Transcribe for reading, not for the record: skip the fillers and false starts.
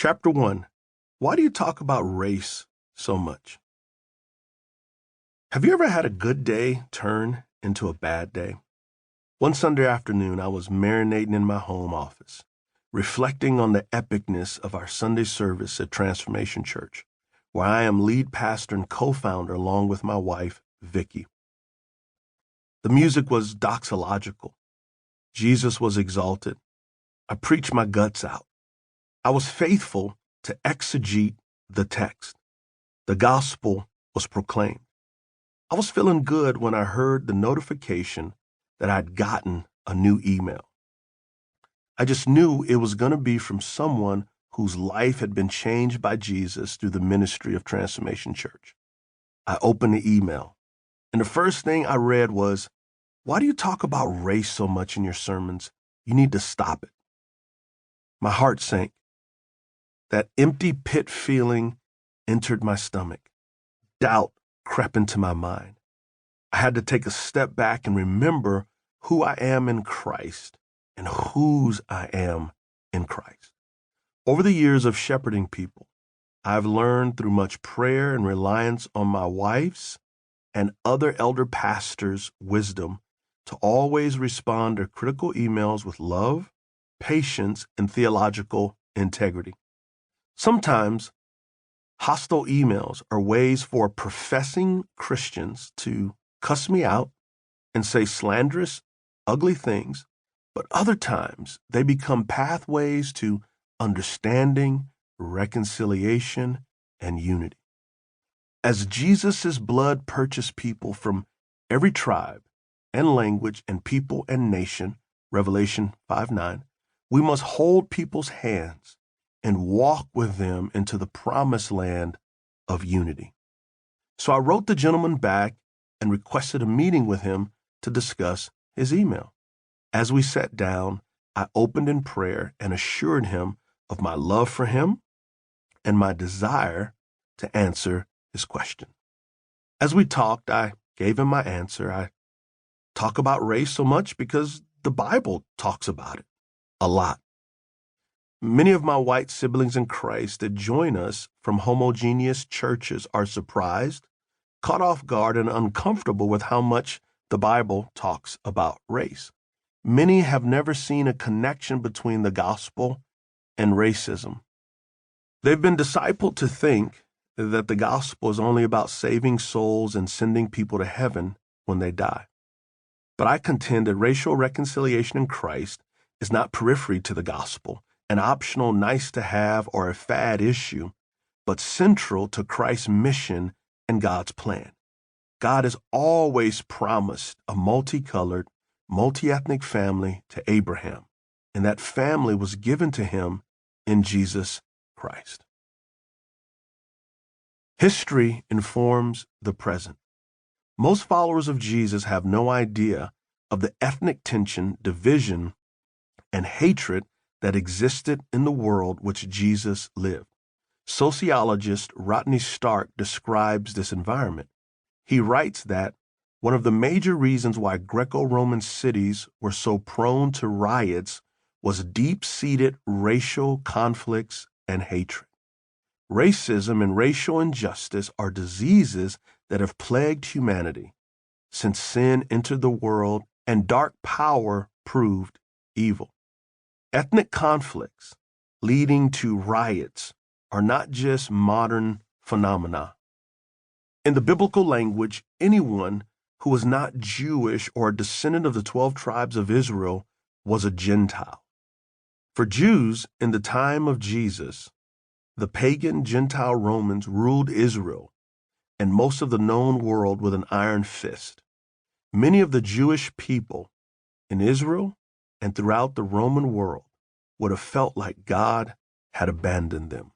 Chapter 1. Why do you talk about race so much? Have you ever had a good day turn into a bad day? One Sunday afternoon, I was marinating in my home office, reflecting on the epicness of our Sunday service at Transformation Church, where I am lead pastor and co-founder along with my wife, Vicky. The music was doxological. Jesus was exalted. I preached my guts out. I was faithful to exegete the text. The gospel was proclaimed. I was feeling good when I heard the notification that I'd gotten a new email. I just knew it was going to be from someone whose life had been changed by Jesus through the ministry of Transformation Church. I opened the email, and the first thing I read was, "Why do you talk about race so much in your sermons? You need to stop it." My heart sank. That empty pit feeling entered my stomach. Doubt crept into my mind. I had to take a step back and remember who I am in Christ and whose I am in Christ. Over the years of shepherding people, I've learned through much prayer and reliance on my wife's and other elder pastors' wisdom to always respond to critical emails with love, patience, and theological integrity. Sometimes hostile emails are ways for professing Christians to cuss me out and say slanderous, ugly things, but other times they become pathways to understanding, reconciliation, and unity. As Jesus' blood purchased people from every tribe and language and people and nation, Revelation 5:9, we must hold people's hands and walk with them into the promised land of unity. So I wrote the gentleman back and requested a meeting with him to discuss his email. As we sat down, I opened in prayer and assured him of my love for him and my desire to answer his question. As we talked, I gave him my answer. I talk about race so much because the Bible talks about it a lot. Many of my white siblings in Christ that join us from homogeneous churches are surprised, caught off guard, and uncomfortable with how much the Bible talks about race. Many have never seen a connection between the gospel and racism. They've been discipled to think that the gospel is only about saving souls and sending people to heaven when they die. But I contend that racial reconciliation in Christ is not periphery to the gospel, an optional nice-to-have or a fad issue, but central to Christ's mission and God's plan. God has always promised a multicolored, multiethnic family to Abraham, and that family was given to him in Jesus Christ. History informs the present. Most followers of Jesus have no idea of the ethnic tension, division, and hatred that existed in the world which Jesus lived. Sociologist Rodney Stark describes this environment. He writes that one of the major reasons why Greco-Roman cities were so prone to riots was deep-seated racial conflicts and hatred. Racism and racial injustice are diseases that have plagued humanity since sin entered the world and dark power proved evil. Ethnic conflicts leading to riots are not just modern phenomena. In the biblical language, anyone who was not Jewish or a descendant of the 12 tribes of Israel was a Gentile. For Jews in the time of Jesus, the pagan Gentile Romans ruled Israel and most of the known world with an iron fist. Many of the Jewish people in Israel and throughout the Roman world would have felt like God had abandoned them.